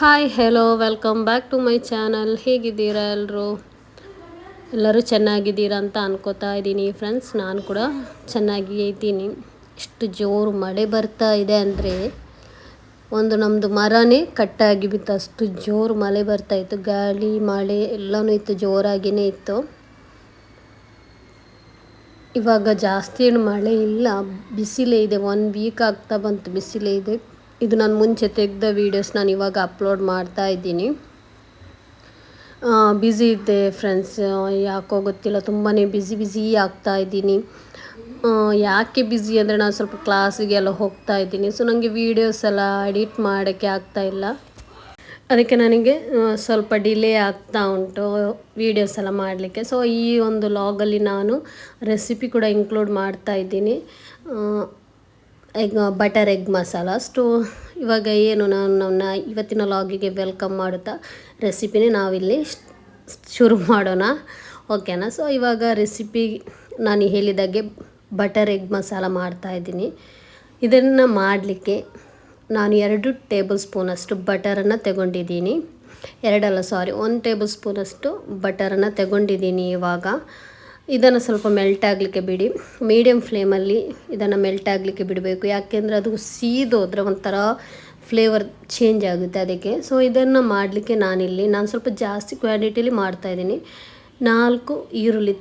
Hi hello welcome back to my channel. ಹೇಗಿದ್ದೀರಾ ಎಲ್ಲರೂ ಚೆನ್ನಾಗಿದ್ದೀರಾ ಅಂತ ಅನ್ಕೋತಾ ಇದ್ದೀನಿ ಫ್ರೆಂಡ್ಸ್. ನಾನು ಕೂಡ ಚೆನ್ನಾಗಿ ಇದ್ದೀನಿ. ಇಷ್ಟು ಜೋರು ಮಳೆ ಬರ್ತಾ ಇದೆ ಅಂದರೆ ನಮ್ಮದು ಮರನೇ ಕಟ್ಟಾಗಿ ಬಿತ್ತು, ಅಷ್ಟು ಜೋರು ಮಳೆ ಬರ್ತಾಯಿತ್ತು. ಗಾಳಿ ಮಳೆ ಎಲ್ಲನೂ ಇತ್ತು, ಜೋರಾಗಿಯೇ ಇತ್ತು. ಇವಾಗ ಜಾಸ್ತಿ ಏನು ಮಳೆ ಇಲ್ಲ, ಬಿಸಿಲೇ ಇದೆ. 1 ವೀಕ್ ಆಗ್ತಾ ಬಂತು, ಬಿಸಿಲೇ ಇದೆ. ಇದು ನಾನು ಮುಂಚೆ ತೆಗೆದ ವೀಡಿಯೋಸ್ ನಾನು ಇವಾಗ ಅಪ್ಲೋಡ್ ಮಾಡ್ತಾ ಇದ್ದೀನಿ. ಬ್ಯುಸಿ ಇದ್ದೆ ಫ್ರೆಂಡ್ಸ್, ಯಾಕೋ ಗೊತ್ತಿಲ್ಲ, ತುಂಬಾ ಬ್ಯುಸಿ ಆಗ್ತಾ ಇದ್ದೀನಿ. ಯಾಕೆ ಬ್ಯುಸಿ ಅಂದರೆ ನಾನು ಸ್ವಲ್ಪ ಕ್ಲಾಸಿಗೆಲ್ಲ ಹೋಗ್ತಾ ಇದ್ದೀನಿ. ಸೊ ನನಗೆ ವೀಡಿಯೋಸ್ ಎಲ್ಲ ಎಡಿಟ್ ಮಾಡೋಕ್ಕೆ ಆಗ್ತಾಯಿಲ್ಲ. ಅದಕ್ಕೆ ನನಗೆ ಸ್ವಲ್ಪ ಡಿಲೇ ಆಗ್ತಾ ಉಂಟು ವೀಡಿಯೋಸ್ ಎಲ್ಲ ಮಾಡಲಿಕ್ಕೆ. ಸೊ ಈ ಒಂದು ಲಾಗಲ್ಲಿ ನಾನು ರೆಸಿಪಿ ಕೂಡ ಇನ್ಕ್ಲೂಡ್ ಮಾಡ್ತಾ ಇದ್ದೀನಿ, ಬಟರ್ ಎಗ್ ಮಸಾಲ. ಇವಾಗ ಏನು ನಾನು ನನ್ನ ಇವತ್ತಿನ ಲಾಗಿಗೆ ವೆಲ್ಕಮ್ ಮಾಡುತ್ತಾ ರೆಸಿಪಿನೇ ನಾವಿಲ್ಲಿ ಶುರು ಮಾಡೋಣ, ಓಕೆನಾ. ಸೊ ಇವಾಗ ರೆಸಿಪಿ ನಾನು ಹೇಳಿದಾಗೆ ಬಟರ್ ಎಗ್ ಮಸಾಲ ಮಾಡ್ತಾಯಿದ್ದೀನಿ. ಇದನ್ನು ಮಾಡಲಿಕ್ಕೆ ನಾನು 2 ಟೇಬಲ್ ಸ್ಪೂನಷ್ಟು ಬಟರನ್ನು ತಗೊಂಡಿದ್ದೀನಿ. 1 ಟೇಬಲ್ ಸ್ಪೂನಷ್ಟು ಬಟರನ್ನು ತಗೊಂಡಿದ್ದೀನಿ. ಇವಾಗ ಇದನ್ನು ಸ್ವಲ್ಪ ಮೆಲ್ಟ್ ಆಗಲಿಕ್ಕೆ ಬಿಡಿ, ಮೀಡಿಯಮ್ ಫ್ಲೇಮಲ್ಲಿ ಇದನ್ನು ಮೆಲ್ಟ್ ಆಗಲಿಕ್ಕೆ ಬಿಡಬೇಕು. ಯಾಕೆಂದರೆ ಅದು ಸೀದೋದ್ರೆ ಒಂಥರ ಫ್ಲೇವರ್ ಚೇಂಜ್ ಆಗುತ್ತೆ ಅದಕ್ಕೆ. ಸೊ ಇದನ್ನು ಮಾಡಲಿಕ್ಕೆ ನಾನು ಸ್ವಲ್ಪ ಜಾಸ್ತಿ ಕ್ವಾಂಟಿಟಿಲಿ ಮಾಡ್ತಾಯಿದ್ದೀನಿ. 4 ಈರುಳ್ಳಿ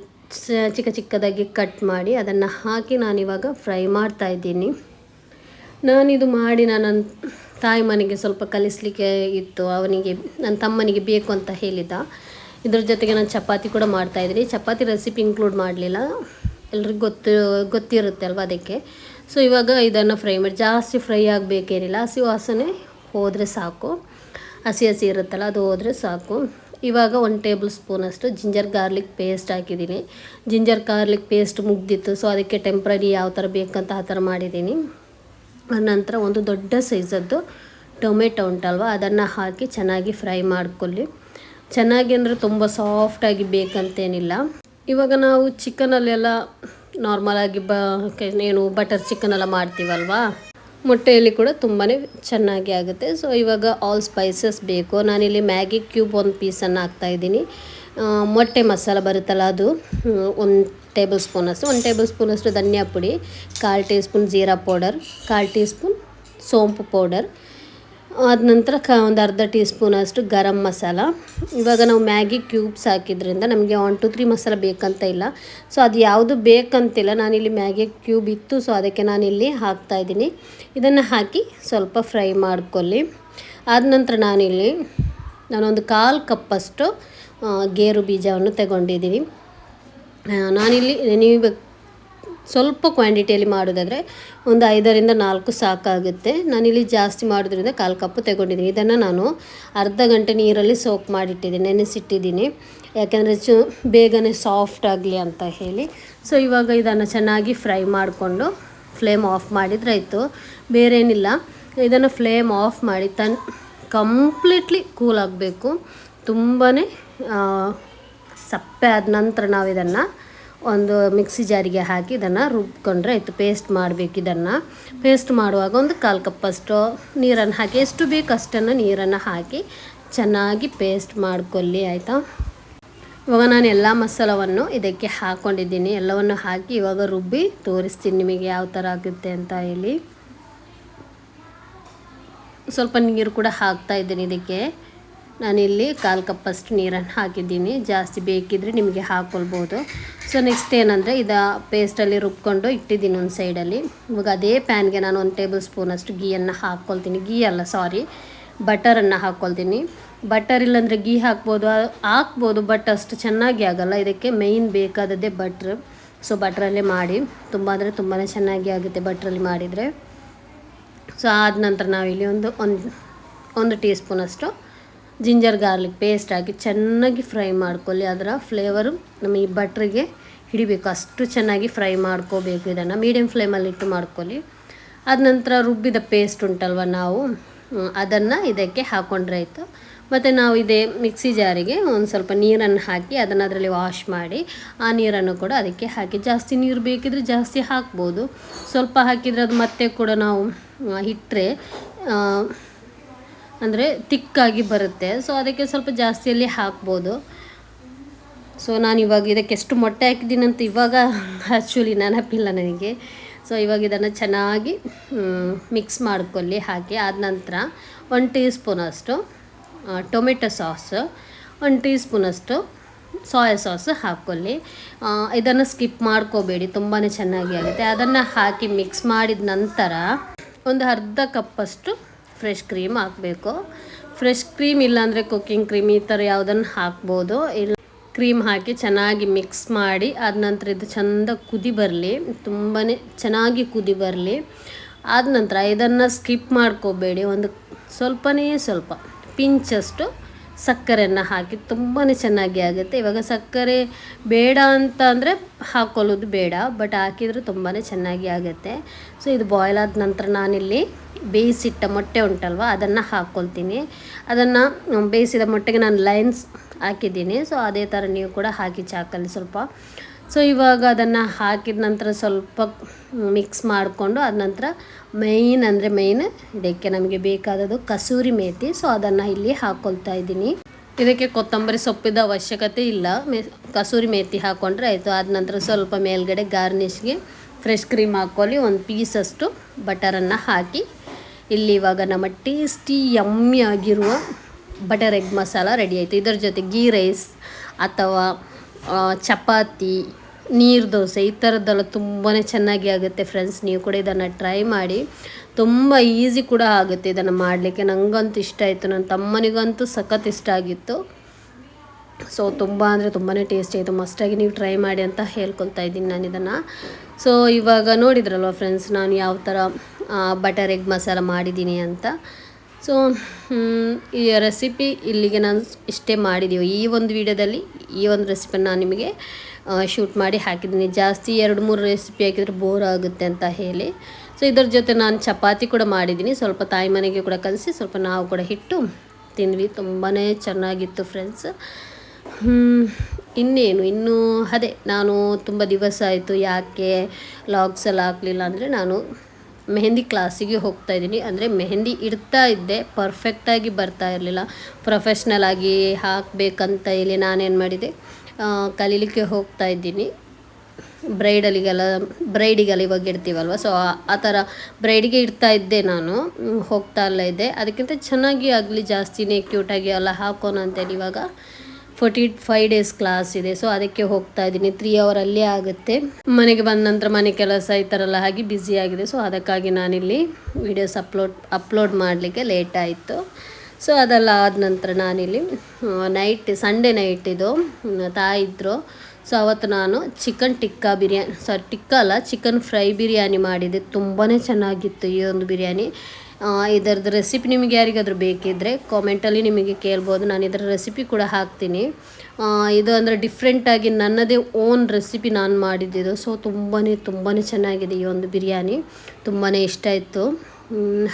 ಚಿಕ್ಕದಾಗಿ ಕಟ್ ಮಾಡಿ ಅದನ್ನು ಹಾಕಿ ನಾನಿವಾಗ ಫ್ರೈ ಮಾಡ್ತಾಯಿದ್ದೀನಿ. ನಾನಿದು ಮಾಡಿ ನನ್ನ ತಾಯಿ ಮನೆಗೆ ಸ್ವಲ್ಪ ಕಲಿಸಲಿಕ್ಕೆ ಇತ್ತು, ನನ್ನ ತಮ್ಮನಿಗೆ ಬೇಕು ಅಂತ ಹೇಳಿದ್ದ. ಇದ್ರ ಜೊತೆಗೆ ನಾನು ಚಪಾತಿ ಕೂಡ ಮಾಡ್ತಾಯಿದ್ದೀನಿ. ಚಪಾತಿ ರೆಸಿಪಿ ಇನ್ಕ್ಲೂಡ್ ಮಾಡಲಿಲ್ಲ, ಎಲ್ರಿಗೂ ಗೊತ್ತಿರುತ್ತೆ ಅಲ್ವ, ಅದಕ್ಕೆ. ಸೊ ಇವಾಗ ಇದನ್ನು ಫ್ರೈ ಮಾಡಿ, ಜಾಸ್ತಿ ಫ್ರೈ ಆಗಬೇಕೇನಿಲ್ಲ, ಹಸಿ ವಾಸನೆ ಹೋದರೆ ಸಾಕು, ಹಸಿ ಇರುತ್ತಲ್ಲ ಅದು ಹೋದರೆ ಸಾಕು. ಇವಾಗ 1 ಟೇಬಲ್ ಸ್ಪೂನಷ್ಟು ಜಿಂಜರ್ ಗಾರ್ಲಿಕ್ ಪೇಸ್ಟ್ ಹಾಕಿದ್ದೀನಿ. ಜಿಂಜರ್ ಗಾರ್ಲಿಕ್ ಪೇಸ್ಟ್ ಮುಗ್ದಿತ್ತು, ಸೊ ಅದಕ್ಕೆ ಟೆಂಪ್ರರಿ ಯಾವ ಥರ ಬೇಕಂತ ಆ ಥರ ಮಾಡಿದ್ದೀನಿ. ನಂತರ ಒಂದು ದೊಡ್ಡ ಸೈಜದ್ದು ಟೊಮೆಟೊ ಉಂಟಲ್ವ, ಅದನ್ನು ಹಾಕಿ ಚೆನ್ನಾಗಿ ಫ್ರೈ ಮಾಡ್ಕೊಳ್ಳಿ. ಚೆನ್ನಾಗಿ ಅಂದರೆ ತುಂಬ ಸಾಫ್ಟಾಗಿ ಬೇಕಂತೇನಿಲ್ಲ. ಇವಾಗ ನಾವು ಚಿಕನಲ್ಲೆಲ್ಲ ನಾರ್ಮಲಾಗಿ ಏನು ಬಟರ್ ಚಿಕನೆಲ್ಲ ಮಾಡ್ತೀವಲ್ವಾ, ಮೊಟ್ಟೆಯಲ್ಲಿ ಕೂಡ ತುಂಬಾ ಚೆನ್ನಾಗಿ ಆಗುತ್ತೆ. ಸೊ ಇವಾಗ ಆಲ್ ಸ್ಪೈಸಸ್ ಬೇಕು. ನಾನಿಲ್ಲಿ ಮ್ಯಾಗಿ ಕ್ಯೂಬ್ 1 ಪೀಸನ್ನು ಹಾಕ್ತಾಯಿದ್ದೀನಿ. ಮೊಟ್ಟೆ ಮಸಾಲ ಬರುತ್ತಲ್ಲ ಅದು 1 ಟೇಬಲ್ ಸ್ಪೂನಷ್ಟು ಧನಿಯಾ ಪುಡಿ, 1/4 tea spoon jeera powder, 1/4 tea spoon ಸೋಂಪು ಪೌಡರ್, ಆದ ನಂತರ ಒಂದು ಅರ್ಧ ಟೀ ಸ್ಪೂನಷ್ಟು ಗರಂ ಮಸಾಲ. ಇವಾಗ ನಾವು ಮ್ಯಾಗಿ ಕ್ಯೂಬ್ಸ್ ಹಾಕಿದ್ರಿಂದ ನಮಗೆ 1 2 3 ಮಸಾಲ ಬೇಕಂತ ಇಲ್ಲ. ಸೊ ಅದು ಯಾವುದು ಬೇಕಂತಿಲ್ಲ, ನಾನಿಲ್ಲಿ ಮ್ಯಾಗಿ ಕ್ಯೂಬ್ ಇತ್ತು, ಸೊ ಅದಕ್ಕೆ ನಾನಿಲ್ಲಿ ಹಾಕ್ತಾಯಿದ್ದೀನಿ. ಇದನ್ನು ಹಾಕಿ ಸ್ವಲ್ಪ ಫ್ರೈ ಮಾಡ್ಕೊಳ್ಳಿ. ಆದ ನಂತರ ನಾನೊಂದು 1/4 ಕಪ್ಪಷ್ಟು ಗೇರು ಬೀಜವನ್ನು ತಗೊಂಡಿದ್ದೀನಿ. ನಾನಿಲ್ಲಿ ನೀವು ಸ್ವಲ್ಪ ಕ್ವಾಂಟಿಟಿಯಲ್ಲಿ ಮಾಡೋದಾದರೆ ಒಂದು 5 ರಿಂದ 4 ಸಾಕಾಗುತ್ತೆ. ನಾನಿಲ್ಲಿ ಜಾಸ್ತಿ ಮಾಡೋದ್ರಿಂದ 1/4 ಕಪ್ಪು ತಗೊಂಡಿದ್ದೀನಿ. ಇದನ್ನು ನಾನು ಅರ್ಧ ಗಂಟೆ ನೀರಲ್ಲಿ ಸೋಕ್ ಮಾಡಿಟ್ಟಿದ್ದೀನಿ, ನೆನೆಸಿಟ್ಟಿದ್ದೀನಿ, ಯಾಕೆಂದರೆ ಬೇಗನೆ ಸಾಫ್ಟ್ ಆಗಲಿ ಅಂತ ಹೇಳಿ. ಸೊ ಇವಾಗ ಇದನ್ನು ಚೆನ್ನಾಗಿ ಫ್ರೈ ಮಾಡಿಕೊಂಡು ಫ್ಲೇಮ್ ಆಫ್ ಮಾಡಿದರೆ ಆಯಿತು, ಬೇರೇನಿಲ್ಲ. ಇದನ್ನು ಫ್ಲೇಮ್ ಆಫ್ ಮಾಡಿ ಕಂಪ್ಲೀಟ್ಲಿ ಕೂಲ್ ಆಗಬೇಕು. ತುಂಬಾ ಸಪ್ಪೆ ಆದ ನಂತರ ನಾವು ಇದನ್ನು ಒಂದು ಮಿಕ್ಸಿ ಜಾರಿಗೆ ಹಾಕಿ ಇದನ್ನು ರುಬ್ಕೊಂಡ್ರೆ ಆಯಿತು. ಪೇಸ್ಟ್ ಮಾಡಬೇಕು. ಇದನ್ನು ಪೇಸ್ಟ್ ಮಾಡುವಾಗ ಒಂದು 1/4 ಕಪ್ಪಷ್ಟು ನೀರನ್ನು ಹಾಕಿ, ಎಷ್ಟು ಬೇಕು ಅಷ್ಟನ್ನು ನೀರನ್ನು ಹಾಕಿ ಚೆನ್ನಾಗಿ ಪೇಸ್ಟ್ ಮಾಡ್ಕೊಳ್ಳಿ, ಆಯಿತಾ. ಇವಾಗ ನಾನು ಎಲ್ಲ ಮಸಾಲವನ್ನು ಇದಕ್ಕೆ ಹಾಕ್ಕೊಂಡಿದ್ದೀನಿ. ಎಲ್ಲವನ್ನು ಹಾಕಿ ಇವಾಗ ರುಬ್ಬಿ ತೋರಿಸ್ತೀನಿ ನಿಮಗೆ ಯಾವ ಥರ ಆಗುತ್ತೆ ಅಂತ ಹೇಳಿ. ಸ್ವಲ್ಪ ನೀರು ಕೂಡ ಹಾಕ್ತಾಯಿದ್ದೀನಿ ಇದಕ್ಕೆ. ನಾನಿಲ್ಲಿ 1/4 ಕಪ್ಪಷ್ಟು ನೀರನ್ನು ಹಾಕಿದ್ದೀನಿ, ಜಾಸ್ತಿ ಬೇಕಿದ್ದರೆ ನಿಮಗೆ ಹಾಕ್ಕೊಳ್ಬೋದು. ಸೊ ನೆಕ್ಸ್ಟ್ ಏನಂದರೆ ಪೇಸ್ಟಲ್ಲಿ ರುಬ್ಕೊಂಡು ಇಟ್ಟಿದ್ದೀನಿ ಒಂದು ಸೈಡಲ್ಲಿ. ಇವಾಗ ಅದೇ ಪ್ಯಾನ್ಗೆ ನಾನು 1 ಟೇಬಲ್ ಸ್ಪೂನಷ್ಟು ಗೀಯನ್ನು ಹಾಕ್ಕೊಳ್ತೀನಿ. ಬಟರನ್ನು ಹಾಕ್ಕೊಳ್ತೀನಿ. ಬಟರ್ ಇಲ್ಲಾಂದರೆ ಗೀ ಹಾಕ್ಬೋದು, ಬಟ್ ಅಷ್ಟು ಚೆನ್ನಾಗಿ ಆಗೋಲ್ಲ. ಇದಕ್ಕೆ ಮೇಯ್ನ್ ಬೇಕಾದದ್ದೇ ಬಟ್ರ್. ಸೊ ಬಟ್ರಲ್ಲೇ ಮಾಡಿ, ತುಂಬ ಅಂದರೆ ತುಂಬಾ ಚೆನ್ನಾಗಿ ಆಗುತ್ತೆ ಬಟ್ರಲ್ಲಿ ಮಾಡಿದರೆ. ಸೊ ಆದ ನಂತರ ನಾವಿಲ್ಲಿ ಒಂದು ಟೀ ಸ್ಪೂನಷ್ಟು ಜಿಂಜರ್ ಗಾರ್ಲಿಕ್ ಪೇಸ್ಟ್ ಹಾಕಿ ಚೆನ್ನಾಗಿ ಫ್ರೈ ಮಾಡ್ಕೊಳ್ಳಿ. ಅದರ ಫ್ಲೇವರು ನಮ್ಮ ಈ ಬಟ್ರಿಗೆ ಹಿಡಿಬೇಕು, ಅಷ್ಟು ಚೆನ್ನಾಗಿ ಫ್ರೈ ಮಾಡ್ಕೋಬೇಕು. ಇದನ್ನು ಮೀಡಿಯಮ್ ಫ್ಲೇಮಲ್ಲಿ ಇಟ್ಟು ಮಾಡ್ಕೊಳ್ಳಿ. ಆದ ನಂತರ ರುಬ್ಬಿದ ಪೇಸ್ಟ್ ಉಂಟಲ್ವ, ಅದನ್ನು ಇದಕ್ಕೆ ಹಾಕ್ಕೊಂಡ್ರೆ ಆಯಿತು. ಮತ್ತು ನಾವು ಇದೇ ಮಿಕ್ಸಿ ಜಾರಿಗೆ ಒಂದು ಸ್ವಲ್ಪ ನೀರನ್ನು ಹಾಕಿ ಅದನ್ನು ಅದರಲ್ಲಿ ವಾಶ್ ಮಾಡಿ ಆ ನೀರನ್ನು ಕೂಡ ಅದಕ್ಕೆ ಹಾಕಿ, ಜಾಸ್ತಿ ನೀರು ಬೇಕಿದ್ರೆ ಜಾಸ್ತಿ ಹಾಕ್ಬೋದು. ಸ್ವಲ್ಪ ಹಾಕಿದರೆ ಅದು ಮತ್ತೆ ಕೂಡ ನಾವು ಇಟ್ಟರೆ ಅಂದರೆ ತಿಕ್ಕಾಗಿ ಬರುತ್ತೆ. ಸೊ ಅದಕ್ಕೆ ಸ್ವಲ್ಪ ಜಾಸ್ತಿಯಲ್ಲಿ ಹಾಕ್ಬೋದು. ಸೊ ನಾನು ಇವಾಗ ಇದಕ್ಕೆ ಎಷ್ಟು ಮೊಟ್ಟೆ ಹಾಕಿದ್ದೀನಿ ಅಂತ ಇವಾಗ ಆ್ಯಕ್ಚುಲಿ ನೆನಪಿಲ್ಲ ನನಗೆ. ಸೊ ಇವಾಗ ಇದನ್ನು ಚೆನ್ನಾಗಿ ಮಿಕ್ಸ್ ಮಾಡ್ಕೊಳ್ಳಿ. ಹಾಕಿ ಆದ ನಂತರ 1 ಟೀ ಸ್ಪೂನಷ್ಟು ಟೊಮೆಟೊ ಸಾಸು, 1 ಟೀ ಸ್ಪೂನಷ್ಟು ಸೋಯಾ ಸಾಸು ಹಾಕ್ಕೊಳ್ಳಿ. ಇದನ್ನು ಸ್ಕಿಪ್ ಮಾಡ್ಕೋಬೇಡಿ, ತುಂಬಾ ಚೆನ್ನಾಗಿ ಆಗುತ್ತೆ. ಅದನ್ನು ಹಾಕಿ ಮಿಕ್ಸ್ ಮಾಡಿದ ನಂತರ ಒಂದು ಅರ್ಧ ಕಪ್ಪಷ್ಟು ಫ್ರೆಶ್ ಕ್ರೀಮ್ ಹಾಕಬೇಕು. ಫ್ರೆಶ್ ಕ್ರೀಮ್ ಇಲ್ಲಾಂದರೆ ಕುಕ್ಕಿಂಗ್ ಕ್ರೀಮ್ ಈ ಥರ ಯಾವುದನ್ನು ಹಾಕ್ಬೋದು. ಇಲ್ಲ ಕ್ರೀಮ್ ಹಾಕಿ ಚೆನ್ನಾಗಿ ಮಿಕ್ಸ್ ಮಾಡಿ ಆದ ನಂತರ ಇದು ಚೆಂದ ಕುದಿ ಬರಲಿ, ತುಂಬಾ ಚೆನ್ನಾಗಿ ಕುದಿ ಬರಲಿ. ಆದ ನಂತರ ಇದನ್ನು ಸ್ಕಿಪ್ ಮಾಡ್ಕೋಬೇಡಿ, ಒಂದು ಸ್ವಲ್ಪ ಪಿಂಚಷ್ಟು ಸಕ್ಕರೆಯನ್ನು ಹಾಕಿ ತುಂಬಾ ಚೆನ್ನಾಗಿ ಆಗುತ್ತೆ. ಇವಾಗ ಸಕ್ಕರೆ ಬೇಡ ಅಂತ ಅಂದರೆ ಹಾಕ್ಕೊಳ್ಳೋದು ಬೇಡ, ಬಟ್ ಹಾಕಿದರೂ ತುಂಬಾ ಚೆನ್ನಾಗಿ ಆಗುತ್ತೆ. ಸೊ ಇದು ಬಾಯ್ಲ್ ಆದ ನಂತರ ನಾನಿಲ್ಲಿ ಬೇಯಿಸಿಟ್ಟ ಮೊಟ್ಟೆ ಉಂಟಲ್ವ ಅದನ್ನು ಹಾಕ್ಕೊಳ್ತೀನಿ. ಅದನ್ನು ಬೇಯಿಸಿದ ಮೊಟ್ಟೆಗೆ ನಾನು ಲೈನ್ಸ್ ಹಾಕಿದ್ದೀನಿ. ಸೊ ಅದೇ ಥರ ನೀವು ಕೂಡ ಹಾಕಿ ಚಾಕಲ್ಲಿ ಸ್ವಲ್ಪ. ಸೊ ಇವಾಗ ಅದನ್ನು ಹಾಕಿದ ನಂತರ ಸ್ವಲ್ಪ ಮಿಕ್ಸ್ ಮಾಡಿಕೊಂಡು ಆದ ನಂತರ ಮೇಯ್ನ್ ಇದಕ್ಕೆ ನಮಗೆ ಬೇಕಾದದ್ದು ಕಸೂರಿ ಮೇಥಿ. ಸೊ ಅದನ್ನು ಇಲ್ಲಿ ಹಾಕ್ಕೊಳ್ತಾ ಇದ್ದೀನಿ. ಇದಕ್ಕೆ ಕೊತ್ತಂಬರಿ ಸೊಪ್ಪಿದ ಅವಶ್ಯಕತೆ ಇಲ್ಲ, ಕಸೂರಿ ಮೇಥಿ ಹಾಕ್ಕೊಂಡ್ರೆ ಆಯಿತು. ಆದ ನಂತರ ಸ್ವಲ್ಪ ಮೇಲ್ಗಡೆ ಗಾರ್ನಿಷ್ಗೆ ಫ್ರೆಶ್ ಕ್ರೀಮ್ ಹಾಕ್ಕೊಳ್ಳಿ. ಒಂದು ಪೀಸಷ್ಟು ಬಟರನ್ನು ಹಾಕಿ ಇಲ್ಲಿ ಇವಾಗ ನಮ್ಮ ಟೇಸ್ಟಿ ಯಮ್ಮಿ ಆಗಿರುವ ಬಟರ್ ಎಗ್ ಮಸಾಲ ರೆಡಿ ಆಯಿತು. ಇದರ ಜೊತೆ ಗೀ ರೈಸ್ ಅಥವಾ ಚಪಾತಿ, ನೀರು ದೋಸೆ ಈ ಥರದ್ದೆಲ್ಲ ತುಂಬಾ ಚೆನ್ನಾಗಿ ಆಗುತ್ತೆ ಫ್ರೆಂಡ್ಸ್. ನೀವು ಕೂಡ ಇದನ್ನು ಟ್ರೈ ಮಾಡಿ, ತುಂಬ ಈಸಿ ಕೂಡ ಆಗುತ್ತೆ ಇದನ್ನು ಮಾಡಲಿಕ್ಕೆ. ನನಗಂತೂ ಇಷ್ಟ ಆಯಿತು, ನನ್ನ ತಮ್ಮನಿಗಂತೂ ಸಖತ್ ಇಷ್ಟ ಆಗಿತ್ತು. ಸೊ ತುಂಬ ಅಂದರೆ ತುಂಬಾ ಟೇಸ್ಟಿ ಆಯಿತು. ಮಸ್ಟಾಗಿ ನೀವು ಟ್ರೈ ಮಾಡಿ ಅಂತ ಹೇಳ್ಕೊಳ್ತಾ ಇದ್ದೀನಿ ನಾನು ಇದನ್ನು. ಸೊ ಇವಾಗ ನೋಡಿದ್ರಲ್ವ ಫ್ರೆಂಡ್ಸ್ ನಾನು ಯಾವ ಥರ ಬಟರ್ ಎಗ್ ಮಸಾಲ ಮಾಡಿದ್ದೀನಿ ಅಂತ. ಸೊ ಈ ರೆಸಿಪಿ ಇಲ್ಲಿಗೆ ನಾನು ಇಷ್ಟೇ ಮಾಡಿದ್ದೀವಿ. ಈ ಒಂದು ವಿಡಿಯೋದಲ್ಲಿ ಈ ಒಂದು ರೆಸಿಪಿನ ನಾನು ನಿಮಗೆ ಶೂಟ್ ಮಾಡಿ ಹಾಕಿದ್ದೀನಿ. ಜಾಸ್ತಿ 2-3 ರೆಸಿಪಿ ಹಾಕಿದರೆ ಬೋರ್ ಆಗುತ್ತೆ ಅಂತ ಹೇಳಿ. ಸೊ ಇದರ ಜೊತೆ ನಾನು ಚಪಾತಿ ಕೂಡ ಮಾಡಿದ್ದೀನಿ. ಸ್ವಲ್ಪ ತಾಯಿ ಮನೆಗೆ ಕೂಡ ಕಲಿಸಿ ಸ್ವಲ್ಪ ನಾವು ಕೂಡ ಹಿಟ್ಟು ತಿಂದ್ವಿ. ತುಂಬಾ ಚೆನ್ನಾಗಿತ್ತು ಫ್ರೆಂಡ್ಸ್. ಇನ್ನೂ ಅದೇ ನಾನು ತುಂಬ ದಿವಸ ಆಯಿತು ಯಾಕೆ ಲಾಗ್ಸ್ ಎಲ್ಲ ಹಾಕಲಿಲ್ಲ ಅಂದರೆ ನಾನು ಮೆಹಂದಿ ಕ್ಲಾಸಿಗೆ ಹೋಗ್ತಾಯಿದ್ದೀನಿ. ಅಂದರೆ ಮೆಹಂದಿ ಇಡ್ತಾ ಇದ್ದೆ, ಪರ್ಫೆಕ್ಟಾಗಿ ಬರ್ತಾ ಇರಲಿಲ್ಲ. ಪ್ರೊಫೆಷ್ನಲ್ ಆಗಿ ಹಾಕಬೇಕಂತ ಇಲ್ಲಿ ನಾನೇನು ಮಾಡಿದೆ, ಕಲೀಲಿಕ್ಕೆ ಹೋಗ್ತಾ ಇದ್ದೀನಿ. ಬ್ರೈಡಿಗೆಲ್ಲ ಇವಾಗ ಇಡ್ತೀವಲ್ವ, ಸೊ ಆ ಥರ ಬ್ರೈಡಿಗೆ ಇಡ್ತಾ ಇದ್ದೆ ನಾನು, ಹೋಗ್ತಾ ಇದ್ದೆ. ಅದಕ್ಕಿಂತ ಚೆನ್ನಾಗಿ ಆಗಲಿ, ಜಾಸ್ತಿನೇ ಕ್ಯೂಟಾಗಿ ಎಲ್ಲ ಹಾಕೋಣ ಅಂತೇಳಿ ಇವಾಗ 45 ಡೇಸ್ ಕ್ಲಾಸ್ ಇದೆ. ಸೊ ಅದಕ್ಕೆ ಹೋಗ್ತಾ ಇದ್ದೀನಿ. 3 hour ಅಲ್ಲೇ ಆಗುತ್ತೆ. ಮನೆಗೆ ಬಂದ ನಂತರ ಮನೆ ಕೆಲಸ ಈ ಥರ ಎಲ್ಲ ಆಗಿ ಬ್ಯುಸಿ ಆಗಿದೆ. ಸೊ ಅದಕ್ಕಾಗಿ ನಾನಿಲ್ಲಿ ವೀಡಿಯೋಸ್ ಅಪ್ಲೋಡ್ ಮಾಡಲಿಕ್ಕೆ ಲೇಟ್ ಆಯಿತು. ಸೊ ಅದೆಲ್ಲ ಆದ ನಂತರ ನಾನಿಲ್ಲಿ ಸಂಡೇ ನೈಟ್ ಇದು ತಾಯಿ ಇದ್ದರು. ಸೊ ಅವತ್ತು ನಾನು ಚಿಕನ್ ಚಿಕನ್ ಫ್ರೈ ಬಿರಿಯಾನಿ ಮಾಡಿದ್ದೆ. ತುಂಬಾ ಚೆನ್ನಾಗಿತ್ತು ಈ ಒಂದು ಬಿರಿಯಾನಿ. ಇದರದ್ದು ರೆಸಿಪಿ ನಿಮಗೆ ಯಾರಿಗಾದರೂ ಬೇಕಿದ್ದರೆ ಕಾಮೆಂಟಲ್ಲಿ ನಿಮಗೆ ಕೇಳ್ಬೋದು, ನಾನು ಇದರ ರೆಸಿಪಿ ಕೂಡ ಹಾಕ್ತೀನಿ. ಇದು ಅಂದರೆ ಡಿಫ್ರೆಂಟಾಗಿ ನನ್ನದೇ ಓನ್ ರೆಸಿಪಿ ನಾನು ಮಾಡಿದ್ದಿದ್ದು. ಸೊ ತುಂಬಾ ಚೆನ್ನಾಗಿದೆ ಈ ಒಂದು ಬಿರಿಯಾನಿ, ತುಂಬಾ ಇಷ್ಟ ಆಯಿತು.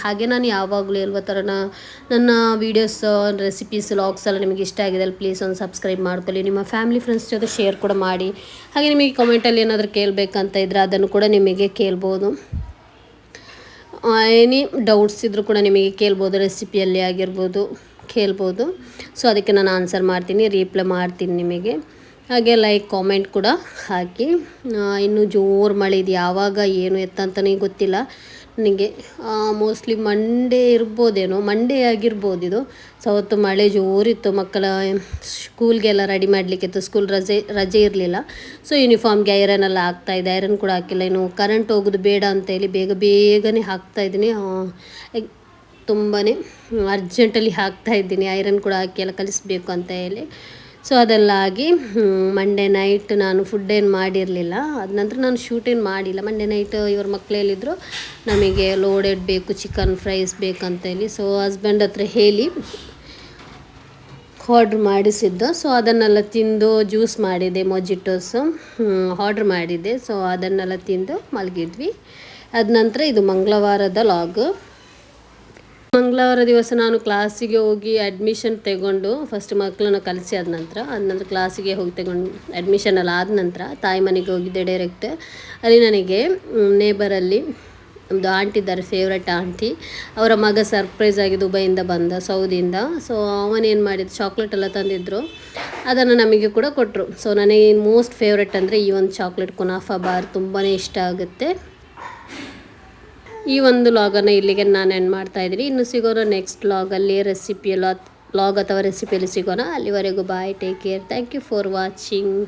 ಹಾಗೆ ನಾನು ಯಾವಾಗಲೂ ಹೇಳುವ ಥರ ನನ್ನ ವೀಡಿಯೋಸ್, ರೆಸಿಪೀಸ್, ಲಾಗ್ಸ್ ಎಲ್ಲ ನಿಮಗೆ ಇಷ್ಟ ಆಗಿದೆ ಅಲ್ಲಿ ಪ್ಲೀಸ್ ಒಂದು ಸಬ್ಸ್ಕ್ರೈಬ್ ಮಾಡ್ಕೊಳ್ಳಿ. ನಿಮ್ಮ ಫ್ಯಾಮಿಲಿ ಫ್ರೆಂಡ್ಸ್ ಜೊತೆ ಶೇರ್ ಕೂಡ ಮಾಡಿ. ಹಾಗೆ ನಿಮಗೆ ಕಾಮೆಂಟಲ್ಲಿ ಏನಾದರೂ ಕೇಳಬೇಕಂತ ಇದ್ದರೆ ಅದನ್ನು ಕೂಡ ನಿಮಗೆ ಕೇಳ್ಬೋದು. ಎನಿ ಡೌಟ್ಸ್ ಇದ್ದರೂ ಕೂಡ ನಿಮಗೆ ಕೇಳ್ಬೋದು, ರೆಸಿಪಿಯಲ್ಲಿ ಆಗಿರ್ಬೋದು ಕೇಳ್ಬೋದು. ಸೊ ಅದಕ್ಕೆ ನಾನು ಆನ್ಸರ್ ಮಾಡ್ತೀನಿ, ರಿಪ್ಲೈ ಮಾಡ್ತೀನಿ ನಿಮಗೆ. ಹಾಗೆ ಲೈಕ್ ಕಾಮೆಂಟ್ ಕೂಡ ಹಾಕಿ. ಇನ್ನೂ ಜೋರು ಮಳೆ ಇದೆ, ಯಾವಾಗ ಏನು ಎತ್ತಂತಲೇ ಗೊತ್ತಿಲ್ಲ ನನಗೆ. ಮೋಸ್ಟ್ಲಿ ಮಂಡೇ ಆಗಿರ್ಬೋದು ಇದು. ಸೊ ಅವತ್ತು ಮಳೆ ಜೋರಿತ್ತು, ಮಕ್ಕಳ ಸ್ಕೂಲ್ಗೆಲ್ಲ ರೆಡಿ ಮಾಡಲಿಕ್ಕಿತ್ತು, ಸ್ಕೂಲ್ ರಜೆ ಇರಲಿಲ್ಲ. ಸೊ ಯೂನಿಫಾರ್ಮ್ಗೆ ಐರನ್ ಎಲ್ಲ ಹಾಕ್ತಾಯಿದ್ದೆ, ಐರನ್ ಕೂಡ ಹಾಕಿಲ್ಲ. ಇನ್ನು ಕರೆಂಟ್ ಹೋಗೋದು ಬೇಡ ಅಂತೇಳಿ ಬೇಗನೆ ಹಾಕ್ತಾಯಿದ್ದೀನಿ. ತುಂಬಾ ಅರ್ಜೆಂಟಲ್ಲಿ ಹಾಕ್ತಾಯಿದ್ದೀನಿ, ಐರನ್ ಕೂಡ ಹಾಕಿ ಎಲ್ಲ ಕಲಿಸ್ಬೇಕು ಅಂತ ಹೇಳಿ. ಸೊ ಅದೆಲ್ಲ ಆಗಿ ಮಂಡೇ ನೈಟ್ ನಾನು ಫುಡ್ ಏನು ಮಾಡಿರಲಿಲ್ಲ. ಅದ ನಂತರ ನಾನು ಶೂಟ್ ಏನು ಮಾಡಿಲ್ಲ. ಮಂಡೇ ನೈಟ್ ಇವ್ರ ಮಕ್ಕಳು ಹೇಳಿದರು ನಮಗೆ ಲೋಡೆಡ್ ಬೇಕು, ಚಿಕನ್ ಫ್ರೈಸ್ ಬೇಕಂತೇಳಿ. ಸೊ ಹಸ್ಬೆಂಡ್ ಹತ್ರ ಹೇಳಿ ಆರ್ಡ್ರ್ ಮಾಡಿಸಿದ್ದು. ಸೊ ಅದನ್ನೆಲ್ಲ ತಿಂದು ಜ್ಯೂಸ್ ಮಾಡಿದೆ, ಮೊಜಿಟೋಸು ಆರ್ಡ್ರ್ ಮಾಡಿದ್ದೆ. ಸೊ ಅದನ್ನೆಲ್ಲ ತಿಂದು ಮಲಗಿದ್ವಿ. ಅದ ನಂತರ ಇದು ಮಂಗಳವಾರದ ಲಾಗು. ಮಂಗಳವಾರ ದಿವಸ ನಾನು ಕ್ಲಾಸಿಗೆ ಹೋಗಿ ಅಡ್ಮಿಷನ್ ತಗೊಂಡು ಫಸ್ಟ್ ಮಕ್ಕಳನ್ನ ಕಲಿಸಿ ಆದ ನಂತರ ಕ್ಲಾಸಿಗೆ ಹೋಗಿ ತಗೊಂಡು ಅಡ್ಮಿಷನ್ ಎಲ್ಲ ಆದ ನಂತರ ತಾಯಿ ಮನೆಗೆ ಹೋಗಿದ್ದೆ ಡೈರೆಕ್ಟ್. ಅಲ್ಲಿ ನನಗೆ ನೇಬರಲ್ಲಿ ನಮ್ಮದು ಆಂಟಿ ಇದ್ದಾರೆ, ಫೇವ್ರೆಟ್ ಆಂಟಿ. ಅವರ ಮಗ ಸರ್ಪ್ರೈಸ್ ಆಗಿ ದುಬೈಯಿಂದ ಬಂದ, ಸೌದಿಯಿಂದ. ಸೊ ಅವನೇನು ಮಾಡಿದ್ದು, ಚಾಕ್ಲೇಟ್ ಎಲ್ಲ ತಂದಿದ್ದರು, ಅದನ್ನು ನಮಗೆ ಕೂಡ ಕೊಟ್ಟರು. ಸೊ ನನಗೆ ಮೋಸ್ಟ್ ಫೇವ್ರೆಟ್ ಅಂದರೆ ಈ ಒಂದು ಚಾಕ್ಲೇಟ್ ಕುನಾಫಾ ಬಾರ್ ತುಂಬಾ ಇಷ್ಟ ಆಗುತ್ತೆ. ಈ ಒಂದು ಲಾಗನ್ನು ಇಲ್ಲಿಗೆ ನಾನು ಎಂಡ್ ಮಾಡ್ತಾಯಿದ್ದೀನಿ. ಇನ್ನು ಸಿಗೋಣ ನೆಕ್ಸ್ಟ್ ಲಾಗಲ್ಲಿ, ಲಾಗ್ ಅಥವಾ ರೆಸಿಪಿಯಲ್ಲಿ ಸಿಗೋಣ. ಅಲ್ಲಿವರೆಗೂ bye, take care, thank you for watching.